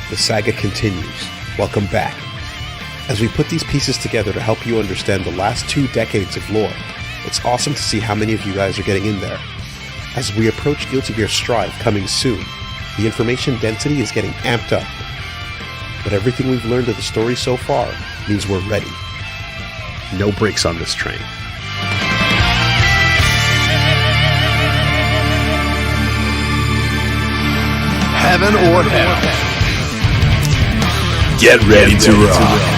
The saga continues. Welcome back. As we put these pieces together to help you understand the last 2 decades of lore, it's awesome to see how many of you guys are getting in there. As we approach Gulty Gear Strive coming soon, the information density is getting amped up. But everything we've learned of the story so far means we're ready. No brakes on this train. Heaven or hell. Get ready to rock.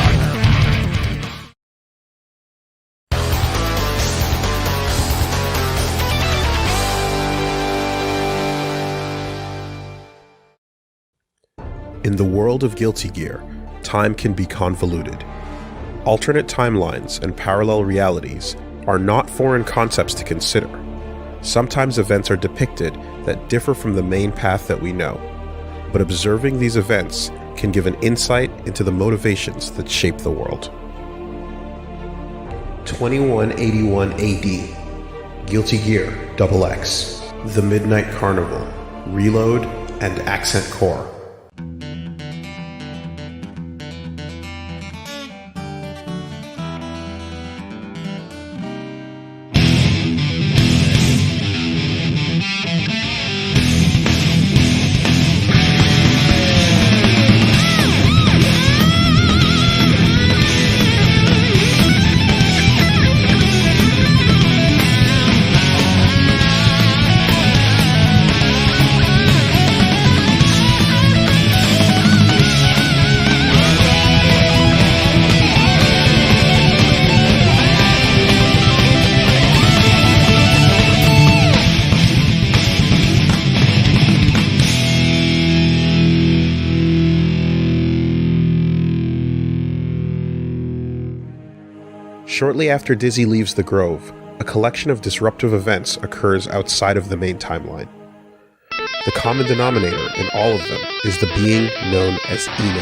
In the world of Gulty Gear, time can be convoluted. Alternate timelines and parallel realities are not foreign concepts to consider. Sometimes events are depicted that differ from the main path that we know, but observing these events can give an insight into the motivations that shape the world. 2181 AD, Gulty Gear XX, The Midnight Carnival, Reload, and Accent Core. Shortly after Dizzy leaves the Grove, a collection of disruptive events occurs outside of the main timeline. The common denominator in all of them is the being known as Ino.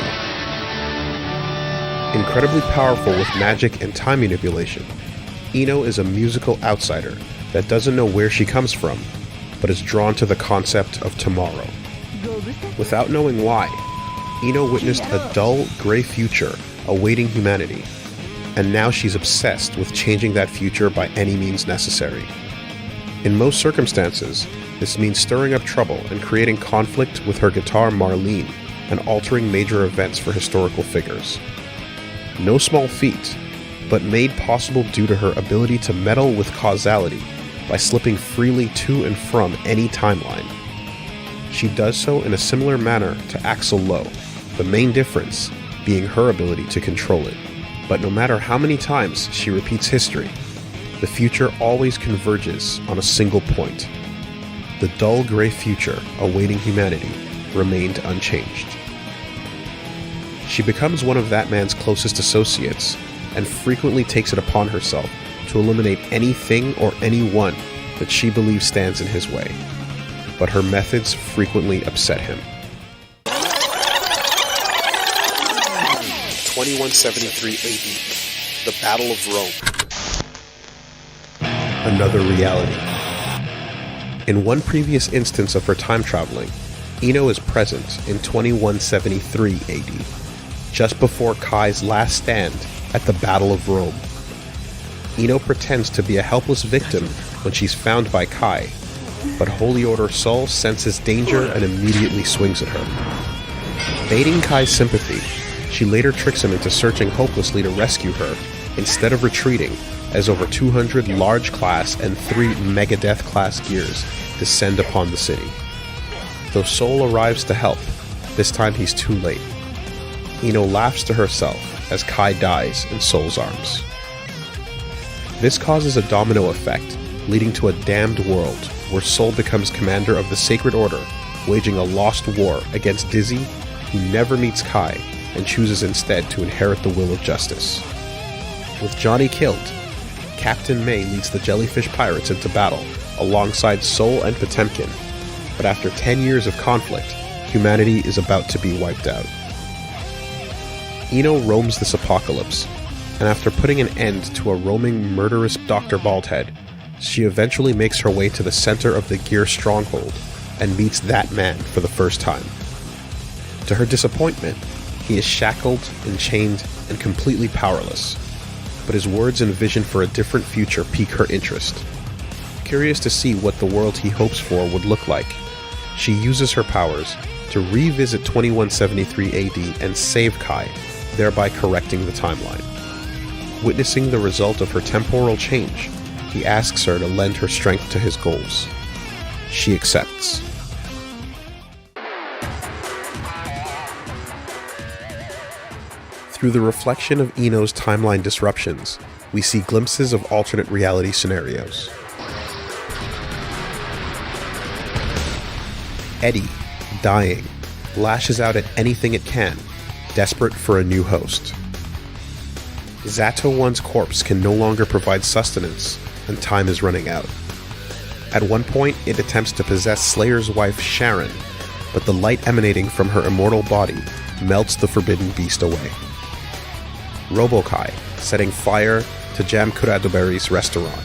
Incredibly powerful with magic and time manipulation, Ino is a musical outsider that doesn't know where she comes from, but is drawn to the concept of tomorrow. Without knowing why, Ino witnessed a dull, gray future awaiting humanity, and now she's obsessed with changing that future by any means necessary. In most circumstances, this means stirring up trouble and creating conflict with her guitar Marlene and altering major events for historical figures. No small feat, but made possible due to her ability to meddle with causality by slipping freely to and from any timeline. She does so in a similar manner to Axel Lowe, the main difference being her ability to control it. But no matter how many times she repeats history, the future always converges on a single point. The dull gray future awaiting humanity remained unchanged. She becomes one of that man's closest associates and frequently takes it upon herself to eliminate anything or anyone that she believes stands in his way. But her methods frequently upset him. 2173 AD, the Battle of Rome. Another reality. In one previous instance of her time traveling, Ino is present in 2173 AD, just before Kai's last stand at the Battle of Rome. Ino pretends to be a helpless victim when she's found by Kai, but Holy Order Sol senses danger and immediately swings at her. Baiting Kai's sympathy, she later tricks him into searching hopelessly to rescue her, instead of retreating, as over 200 large class and 3 Megadeth class gears descend upon the city. Though Sol arrives to help, this time he's too late. Ino laughs to herself as Kai dies in Sol's arms. This causes a domino effect, leading to a damned world where Sol becomes commander of the Sacred Order, waging a lost war against Dizzy, who never meets Kai, and chooses instead to inherit the will of justice. With Johnny killed, Captain May leads the Jellyfish Pirates into battle alongside Sol and Potemkin, but after 10 years of conflict, humanity is about to be wiped out. Ino roams this apocalypse, and after putting an end to a roaming murderous Dr. Baldhead, she eventually makes her way to the center of the Gear stronghold and meets that man for the first time. To her disappointment, he is shackled, enchained, and completely powerless. But his words and vision for a different future pique her interest. Curious to see what the world he hopes for would look like, she uses her powers to revisit 2173 AD and save Kai, thereby correcting the timeline. Witnessing the result of her temporal change, he asks her to lend her strength to his goals. She accepts. Through the reflection of Ino's timeline disruptions, we see glimpses of alternate reality scenarios. Eddie, dying, lashes out at anything it can, desperate for a new host. Zato One's corpse can no longer provide sustenance, and time is running out. At one point, it attempts to possess Slayer's wife Sharon, but the light emanating from her immortal body melts the forbidden beast away. Robokai, setting fire to Jam Kuradoberi's restaurant.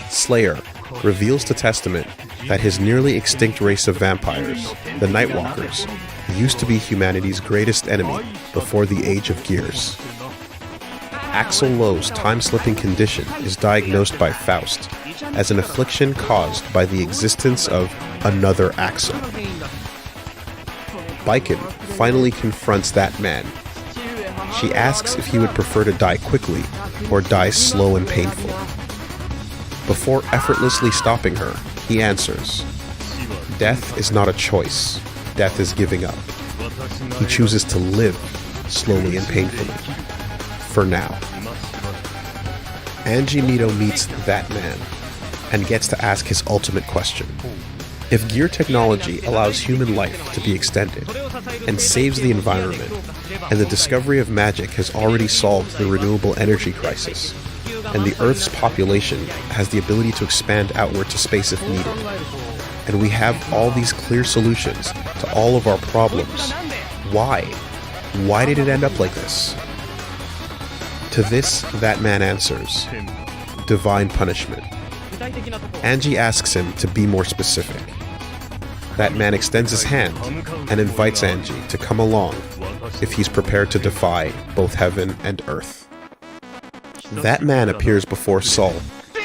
Slayer reveals to Testament that his nearly extinct race of vampires, the Nightwalkers, used to be humanity's greatest enemy before the Age of Gears. Axel Lowe's time-slipping condition is diagnosed by Faust as an affliction caused by the existence of another Axel. Baiken finally confronts that man. She asks if he would prefer to die quickly or die slow and painful. Before effortlessly stopping her, he answers, "Death is not a choice. Death is giving up." He chooses to live slowly and painfully. For now. Angie Mito meets that man and gets to ask his ultimate question. If gear technology allows human life to be extended and saves the environment, and the discovery of magic has already solved the renewable energy crisis, and the Earth's population has the ability to expand outward to space if needed, and we have all these clear solutions to all of our problems, why? Why did it end up like this? To this, that man answers, divine punishment. Angie asks him to be more specific. That man extends his hand and invites Angie to come along if he's prepared to defy both heaven and earth. That man appears before Saul,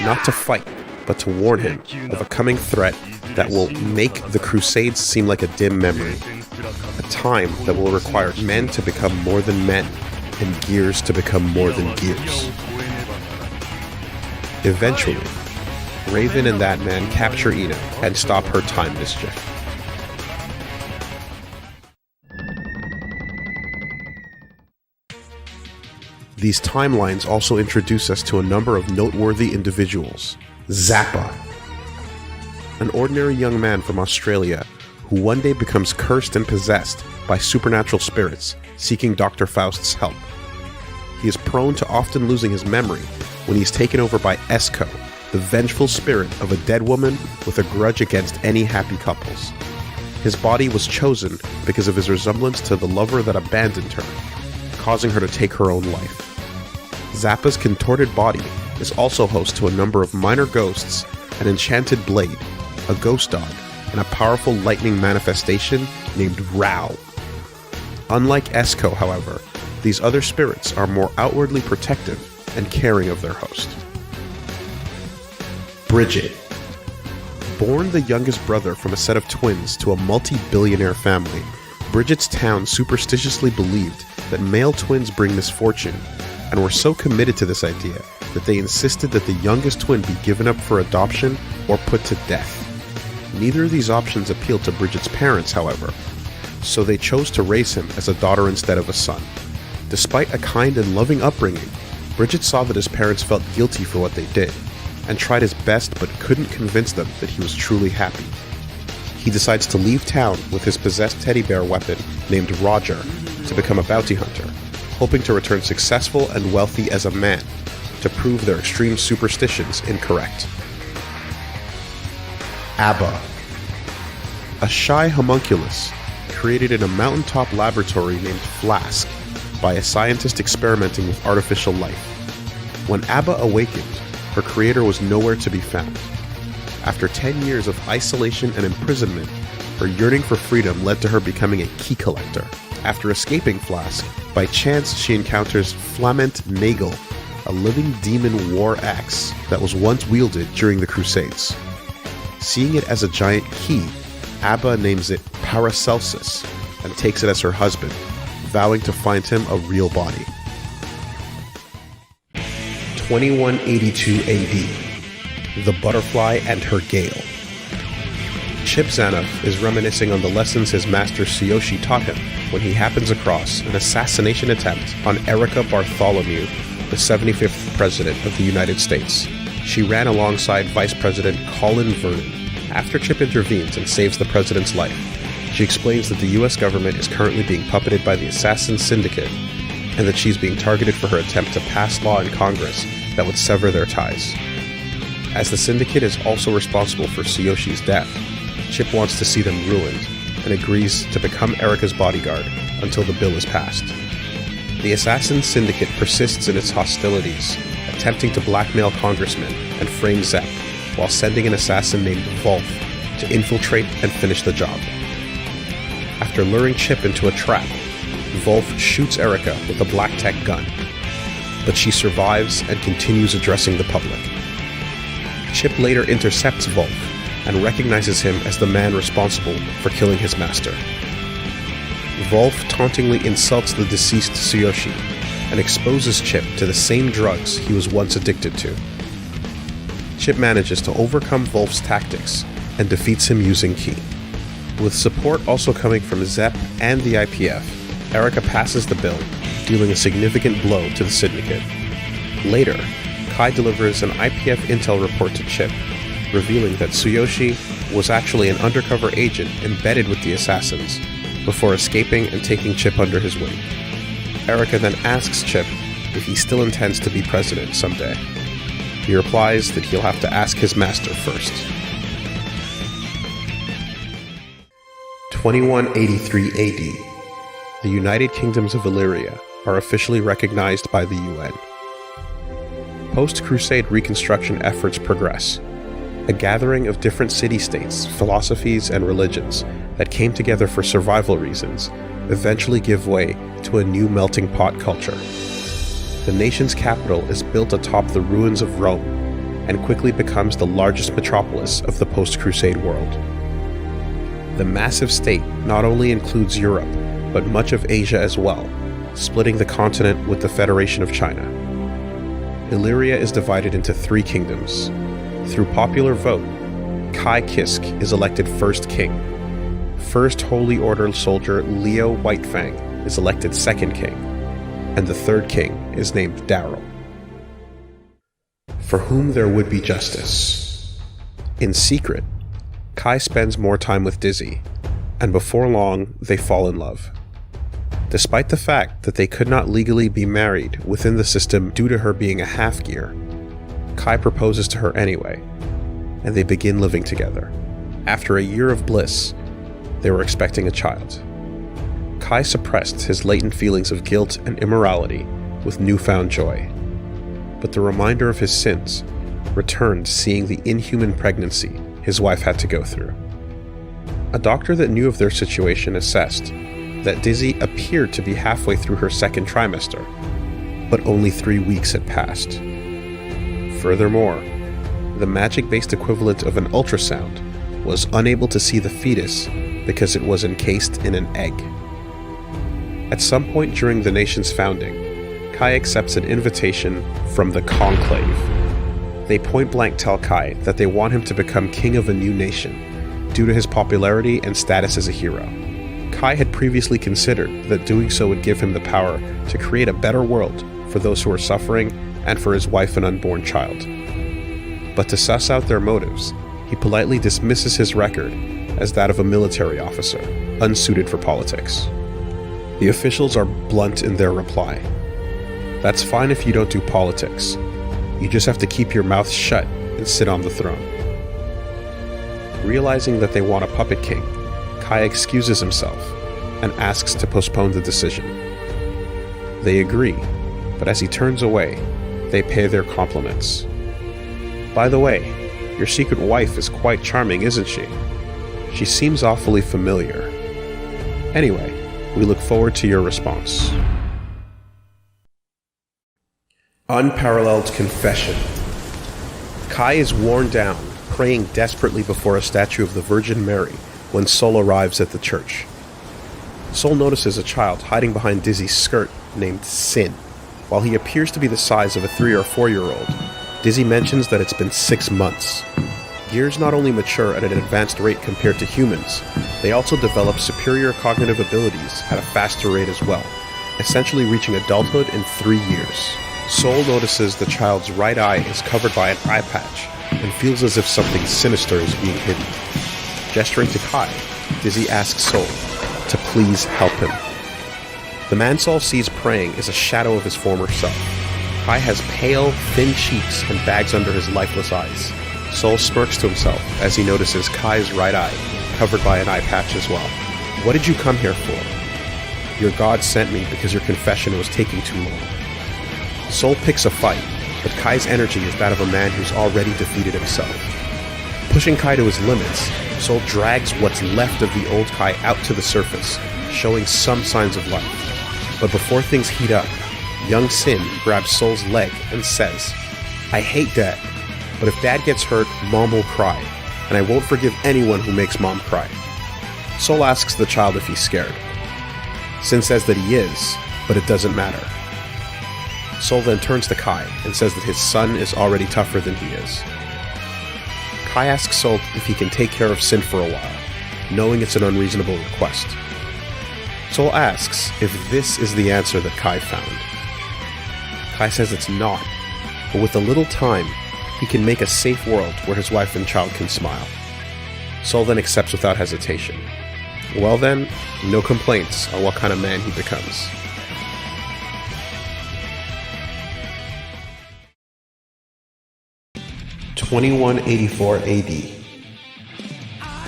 not to fight, but to warn him of a coming threat that will make the Crusades seem like a dim memory, a time that will require men to become more than men, and gears to become more than gears. Eventually, Raven and that man capture Ino and stop her time mischief. These timelines also introduce us to a number of noteworthy individuals. Zappa, an ordinary young man from Australia who one day becomes cursed and possessed by supernatural spirits, seeking Dr. Faust's help. He is prone to often losing his memory when he is taken over by Esco, the vengeful spirit of a dead woman with a grudge against any happy couples. His body was chosen because of his resemblance to the lover that abandoned her, causing her to take her own life. Zappa's contorted body is also host to a number of minor ghosts, an enchanted blade, a ghost dog, and a powerful lightning manifestation named Rao. Unlike Esco, however, these other spirits are more outwardly protective and caring of their host. Bridget. Born the youngest brother from a set of twins to a multi-billionaire family, Bridget's town superstitiously believed that male twins bring misfortune, and were so committed to this idea that they insisted that the youngest twin be given up for adoption or put to death. Neither of these options appealed to Bridget's parents, however, so they chose to raise him as a daughter instead of a son. Despite a kind and loving upbringing, Bridget saw that his parents felt guilty for what they did, and tried his best but couldn't convince them that he was truly happy. He decides to leave town with his possessed teddy bear weapon named Roger to become a bounty hunter, hoping to return successful and wealthy as a man, to prove their extreme superstitions incorrect. Abba. A shy homunculus created in a mountaintop laboratory named Flask by a scientist experimenting with artificial life. When Abba awakened, her creator was nowhere to be found. After 10 years of isolation and imprisonment, her yearning for freedom led to her becoming a key collector. After escaping Flask, by chance she encounters Flamant Nagel, a living demon war axe that was once wielded during the Crusades. Seeing it as a giant key, Abba names it Paracelsus and takes it as her husband, vowing to find him a real body. 2182 AD. The Butterfly and Her Gale. Chip Zanuck is reminiscing on the lessons his master Tsuyoshi taught him when he happens across an assassination attempt on Erica Bartholomew, the 75th President of the United States. She ran alongside Vice President Colin Vernon. After Chip intervenes and saves the president's life, she explains that the US government is currently being puppeted by the Assassin Syndicate and that she's being targeted for her attempt to pass law in Congress that would sever their ties. As the Syndicate is also responsible for Tsuyoshi's death, Chip wants to see them ruined and agrees to become Erica's bodyguard until the bill is passed. The Assassin Syndicate persists in its hostilities, attempting to blackmail congressmen and frame Zep, while sending an assassin named Wolf to infiltrate and finish the job. After luring Chip into a trap, Wolf shoots Erica with a black tech gun, but she survives and continues addressing the public. Chip later intercepts Wolf and recognizes him as the man responsible for killing his master. Wolf tauntingly insults the deceased Tsuyoshi and exposes Chip to the same drugs he was once addicted to. Chip manages to overcome Wolf's tactics and defeats him using Ki. With support also coming from Zep and the IPF, Erica passes the bill, dealing a significant blow to the Syndicate. Later, Kai delivers an IPF intel report to Chip, revealing that Tsuyoshi was actually an undercover agent embedded with the assassins, before escaping and taking Chip under his wing. Erica then asks Chip if he still intends to be president someday. He replies that he'll have to ask his master first. 2183 AD. The United Kingdoms of Illyria are officially recognized by the UN. Post-Crusade reconstruction efforts progress. A gathering of different city-states, philosophies, and religions that came together for survival reasons eventually give way to a new melting pot culture. The nation's capital is built atop the ruins of Rome and quickly becomes the largest metropolis of the post-Crusade world. The massive state not only includes Europe, but much of Asia as well, splitting the continent with the Federation of China. Illyria is divided into 3 kingdoms. Through popular vote, Kai Kisk is elected first king. First Holy Order soldier Leo Whitefang is elected second king, and the third king is named Daryl. For whom there would be justice. In secret, Kai spends more time with Dizzy, and before long, they fall in love. Despite the fact that they could not legally be married within the system due to her being a half-gear, Kai proposes to her anyway, and they begin living together. After a year of bliss, they were expecting a child. Kai suppressed his latent feelings of guilt and immorality with newfound joy, but the reminder of his sins returned seeing the inhuman pregnancy his wife had to go through. A doctor that knew of their situation assessed that Dizzy appeared to be halfway through her second trimester, but only 3 weeks had passed. Furthermore, the magic-based equivalent of an ultrasound was unable to see the fetus because it was encased in an egg. At some point during the nation's founding, Kai accepts an invitation from the Conclave. They point-blank tell Kai that they want him to become king of a new nation, due to his popularity and status as a hero. Kai had previously considered that doing so would give him the power to create a better world for those who are suffering and for his wife and unborn child. But to suss out their motives, he politely dismisses his record as that of a military officer, unsuited for politics. The officials are blunt in their reply. That's fine if you don't do politics. You just have to keep your mouth shut and sit on the throne. Realizing that they want a puppet king, Kai excuses himself and asks to postpone the decision. They agree, but as he turns away, they pay their compliments. By the way, your secret wife is quite charming, isn't she? She seems awfully familiar. Anyway, we look forward to your response. Unparalleled confession. Kai is worn down, praying desperately before a statue of the Virgin Mary when Sol arrives at the church. Sol notices a child hiding behind Dizzy's skirt named Sin. While he appears to be the size of a 3 or 4-year-old, Dizzy mentions that it's been 6 months. Gears not only mature at an advanced rate compared to humans, they also develop superior cognitive abilities at a faster rate as well, essentially reaching adulthood in 3 years. Sol notices the child's right eye is covered by an eye patch and feels as if something sinister is being hidden. Gesturing to Kai, Dizzy asks Sol to please help him. The man Sol sees praying is a shadow of his former self. Kai has pale, thin cheeks and bags under his lifeless eyes. Sol smirks to himself as he notices Kai's right eye covered by an eye patch as well. What did you come here for? Your God sent me because your confession was taking too long. Sol picks a fight, but Kai's energy is that of a man who's already defeated himself. Pushing Kai to his limits, Sol drags what's left of the old Kai out to the surface, showing some signs of life. But before things heat up, young Sin grabs Sol's leg and says, "I hate Dad, but if Dad gets hurt, Mom will cry, and I won't forgive anyone who makes Mom cry." Sol asks the child if he's scared. Sin says that he is, but it doesn't matter. Sol then turns to Kai and says that his son is already tougher than he is. Kai asks Sol if he can take care of Sin for a while, knowing it's an unreasonable request. Sol asks if this is the answer that Kai found. Kai says it's not, but with a little time, he can make a safe world where his wife and child can smile. Sol then accepts without hesitation. Well then, no complaints on what kind of man he becomes. (2184 AD).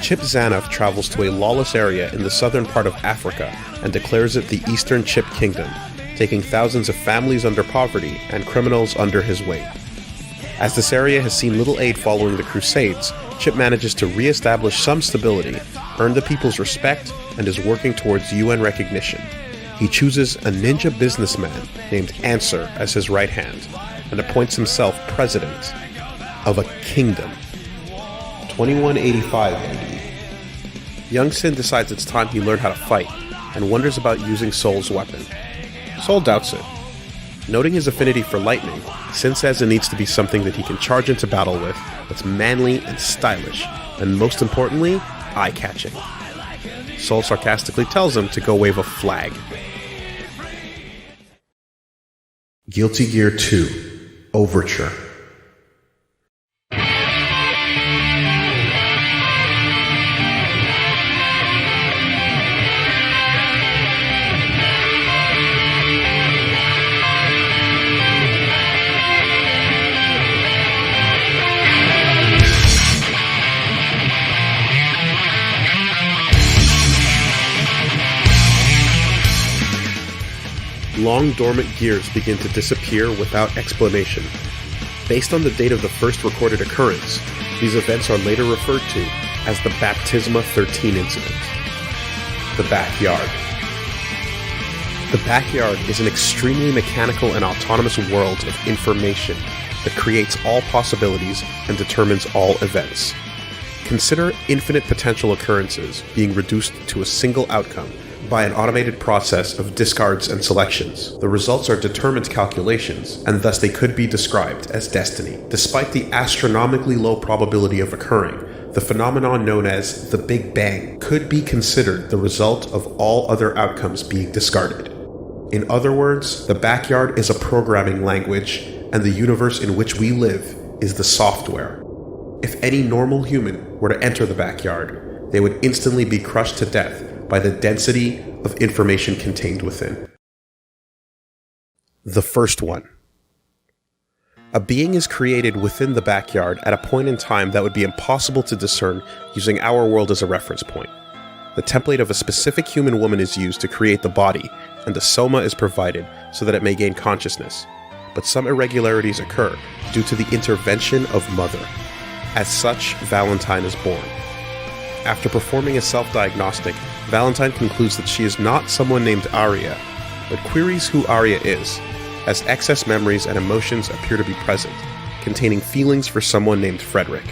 Chip Zanuff travels to a lawless area in the southern part of Africa and declares it the Eastern Chip Kingdom, taking thousands of families under poverty and criminals under his wing. As this area has seen little aid following the Crusades, Chip manages to re-establish some stability, earn the people's respect, and is working towards UN recognition. He chooses a ninja businessman named Answer as his right hand, and appoints himself president of a kingdom. 2185 AD. Young Sin decides it's time he learned how to fight, and wonders about using Sol's weapon. Sol doubts it. Noting his affinity for lightning, Sin says it needs to be something that he can charge into battle with, that's manly and stylish, and most importantly, eye-catching. Sol sarcastically tells him to go wave a flag. Gulty Gear 2 Overture. Long dormant gears begin to disappear without explanation. Based on the date of the first recorded occurrence, these events are later referred to as the Baptisma 13 incident. The Backyard. The Backyard is an extremely mechanical and autonomous world of information that creates all possibilities and determines all events. Consider infinite potential occurrences being reduced to a single outcome by an automated process of discards and selections. The results are determined calculations, and thus they could be described as destiny. Despite the astronomically low probability of occurring, the phenomenon known as the Big Bang could be considered the result of all other outcomes being discarded. In other words, the backyard is a programming language, and the universe in which we live is the software. If any normal human were to enter the backyard, they would instantly be crushed to death by the density of information contained within. The first one. A being is created within the backyard at a point in time that would be impossible to discern using our world as a reference point. The template of a specific human woman is used to create the body, and the soma is provided so that it may gain consciousness. But some irregularities occur due to the intervention of Mother. As such, Valentine is born. After performing a self-diagnostic, Valentine concludes that she is not someone named Aria, but queries who Aria is, as excess memories and emotions appear to be present, containing feelings for someone named Frederick.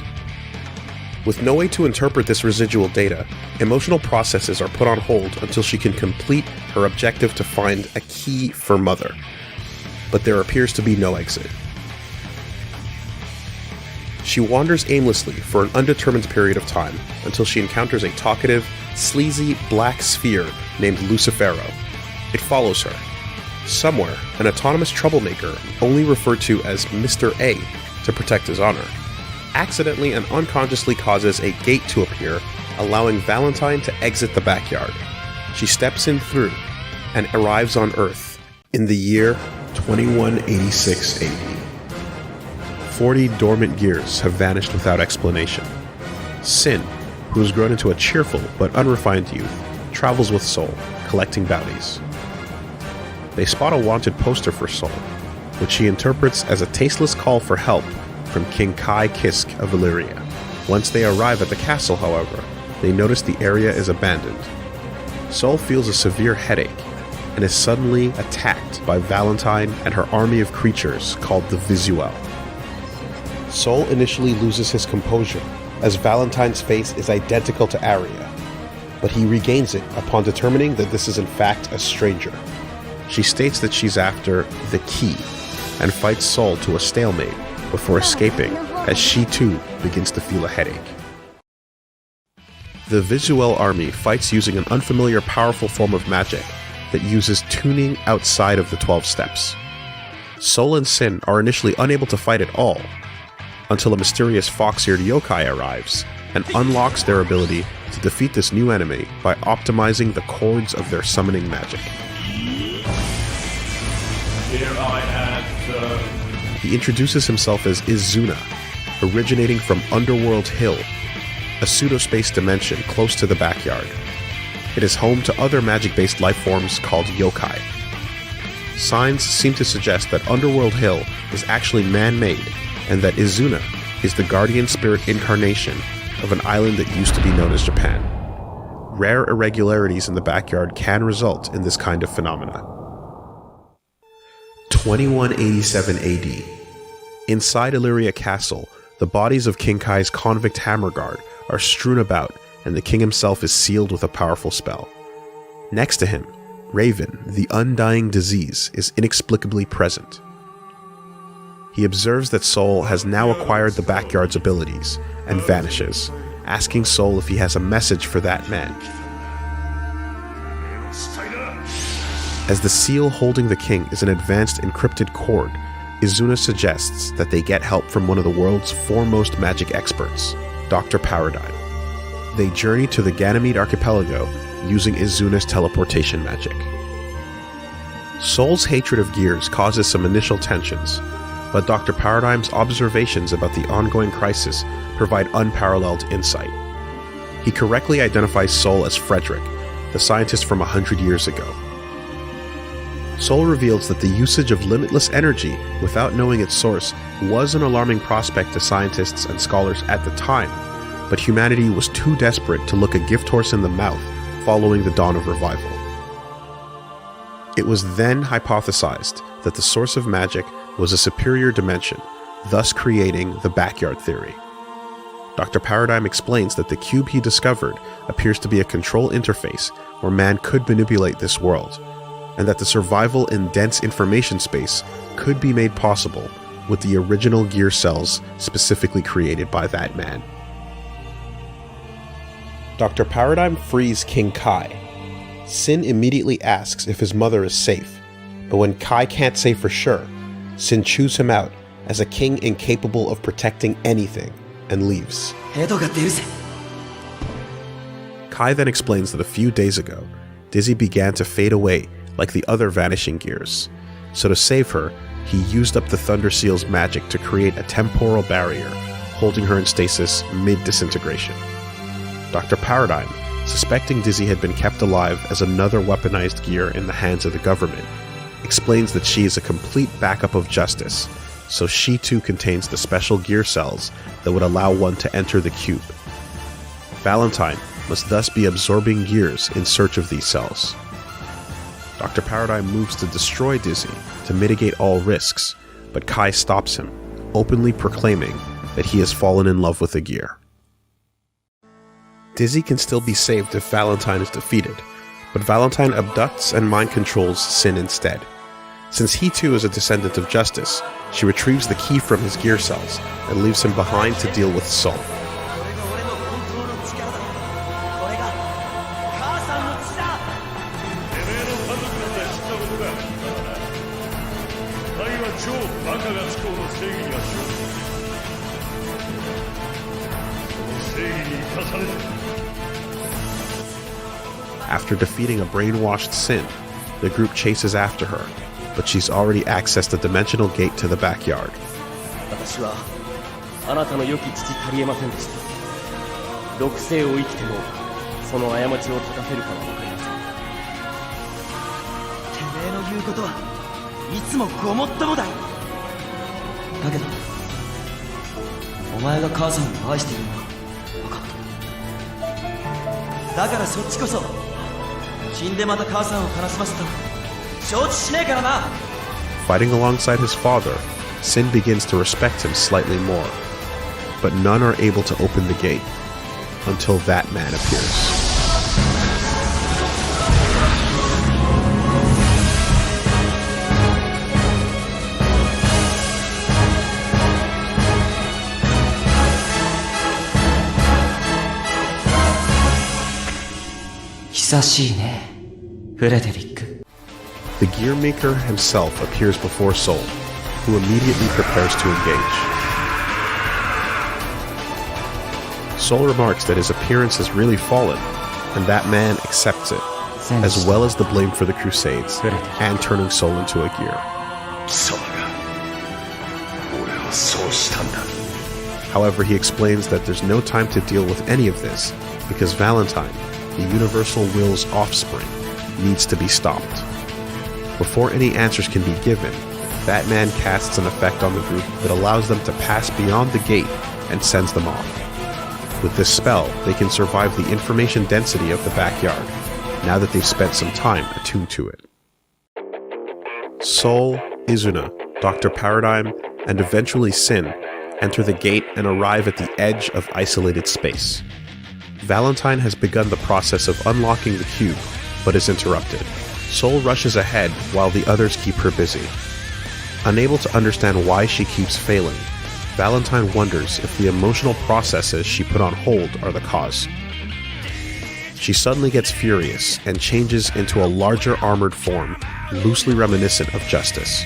With no way to interpret this residual data, emotional processes are put on hold until she can complete her objective to find a key for Mother. But there appears to be no exit. She wanders aimlessly for an undetermined period of time until she encounters a talkative, sleazy black sphere named Lucifero. It follows her. Somewhere, an autonomous troublemaker, only referred to as Mr. A to protect his honor, accidentally and unconsciously causes a gate to appear, allowing Valentine to exit the backyard. She steps in through and arrives on Earth in the year 2186 AD. 40 dormant gears have vanished without explanation. Sin, who has grown into a cheerful but unrefined youth, travels with Soul, collecting bounties. They spot a wanted poster for Soul, which she interprets as a tasteless call for help from King Kai Kisk of Illyria. Once they arrive at the castle, however, they notice the area is abandoned. Soul feels a severe headache and is suddenly attacked by Valentine and her army of creatures called the Visuel. Soul initially loses his composure, as Valentine's face is identical to Aria, but he regains it upon determining that this is in fact a stranger. She states that she's after the key, and fights Soul to a stalemate before escaping, as she too begins to feel a headache. The Visuel army fights using an unfamiliar powerful form of magic that uses tuning outside of the 12 steps. Soul and Sin are initially unable to fight at all, until a mysterious fox-eared yokai arrives and unlocks their ability to defeat this new enemy by optimizing the chords of their summoning magic. Here I am, sir. He introduces himself as Izuna, originating from Underworld Hill, a pseudo-space dimension close to the backyard. It is home to other magic-based life forms called yokai. Signs seem to suggest that Underworld Hill is actually man-made, and that Izuna is the guardian spirit incarnation of an island that used to be known as Japan. Rare irregularities in the backyard can result in this kind of phenomena. 2187 AD. Inside Illyria Castle, the bodies of King Kai's convict hammer guard are strewn about, and the king himself is sealed with a powerful spell. Next to him, Raven, the undying disease, is inexplicably present. He observes that Soul has now acquired the backyard's abilities, and vanishes, asking Soul if he has a message for that man. As the seal holding the king is an advanced encrypted cord, Izuna suggests that they get help from one of the world's foremost magic experts, Dr. Paradigm. They journey to the Ganymede archipelago using Izuna's teleportation magic. Soul's hatred of gears causes some initial tensions, but Dr. Paradigm's observations about the ongoing crisis provide unparalleled insight. He correctly identifies Soul as Frederick, the scientist from 100 years ago. Soul reveals that the usage of limitless energy without knowing its source was an alarming prospect to scientists and scholars at the time, but humanity was too desperate to look a gift horse in the mouth following the dawn of revival. It was then hypothesized that the source of magic was a superior dimension, thus creating the backyard theory. Dr. Paradigm explains that the cube he discovered appears to be a control interface where man could manipulate this world, and that the survival in dense information space could be made possible with the original gear cells specifically created by that man. Dr. Paradigm frees King Kai. Sin immediately asks if his mother is safe, but when Kai can't say for sure, Sin chews him out as a king incapable of protecting anything and leaves. Kai then explains that a few days ago, Dizzy began to fade away like the other vanishing gears, so to save her, he used up the Thunder Seal's magic to create a temporal barrier, holding her in stasis mid-disintegration. Dr. Paradigm, suspecting Dizzy had been kept alive as another weaponized gear in the hands of the government, explains that she is a complete backup of Justice, so she too contains the special gear cells that would allow one to enter the cube. Valentine must thus be absorbing gears in search of these cells. Dr. Paradigm moves to destroy Dizzy to mitigate all risks, but Kai stops him, openly proclaiming that he has fallen in love with a gear. Dizzy can still be saved if Valentine is defeated, but Valentine abducts and mind controls Sin instead. Since he too is a descendant of Justice, she retrieves the key from his gear cells and leaves him behind to deal with Soul. After defeating a brainwashed Sin, the group chases after her, but she's already accessed a dimensional gate to the backyard. Fighting alongside his father, Sin begins to respect him slightly more, but none are able to open the gate until that man appears. The gear maker himself appears before Soul, who immediately prepares to engage. Soul remarks that his appearance has really fallen, and that man accepts it, as well as the blame for the Crusades, and turning Soul into a gear. However, he explains that there's no time to deal with any of this, because Valentine, the Universal Will's offspring, needs to be stopped. Before any answers can be given, that man casts an effect on the group that allows them to pass beyond the gate and sends them off. With this spell, they can survive the information density of the backyard, now that they've spent some time attuned to it. Soul, Izuna, Dr. Paradigm, and eventually Sin enter the gate and arrive at the edge of isolated space. Valentine has begun the process of unlocking the cube, but is interrupted. Soul rushes ahead while the others keep her busy. Unable to understand why she keeps failing, Valentine wonders if the emotional processes she put on hold are the cause. She suddenly gets furious and changes into a larger armored form, loosely reminiscent of Justice.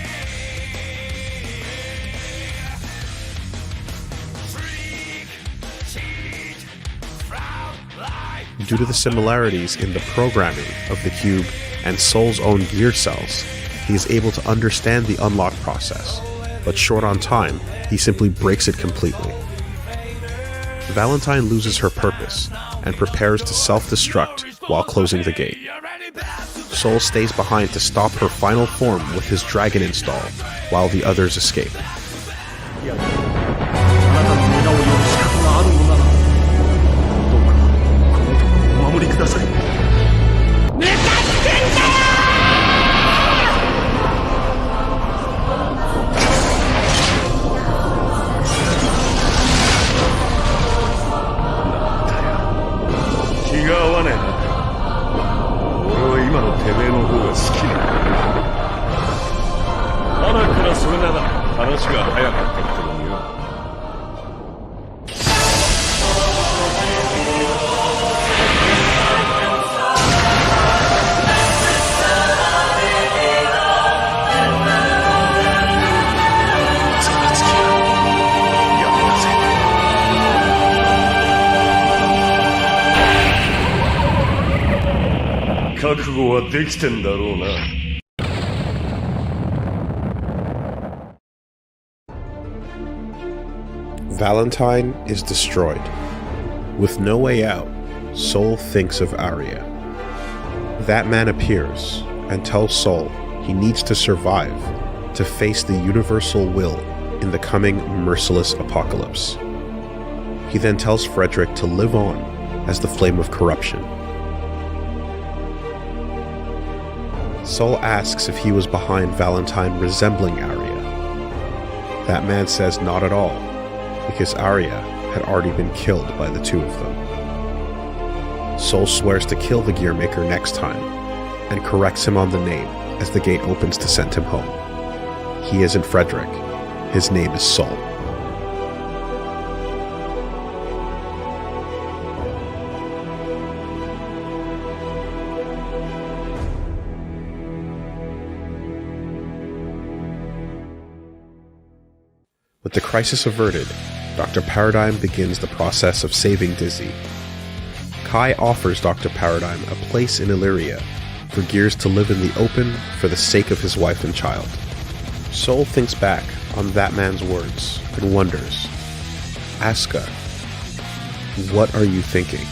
Due to the similarities in the programming of the cube and Soul's own gear cells, he is able to understand the unlock process, but short on time, he simply breaks it completely. Valentine loses her purpose and prepares to self-destruct while closing the gate. Soul stays behind to stop her final form with his dragon install, while the others escape. Valentine is destroyed. With no way out, Soul thinks of Arya. That man appears and tells Soul he needs to survive to face the universal will in the coming merciless apocalypse. He then tells Frederick to live on as the flame of corruption. Soul asks if he was behind Valentine resembling Arya. That man says not at all, because Arya had already been killed by the two of them. Soul swears to kill the Gearmaker next time, and corrects him on the name as the gate opens to send him home. He isn't Frederick. His name is Soul. With the crisis averted, Dr. Paradigm begins the process of saving Dizzy. Kai offers Dr. Paradigm a place in Illyria for Gears to live in the open for the sake of his wife and child. Soul thinks back on that man's words and wonders, Asuka, what are you thinking?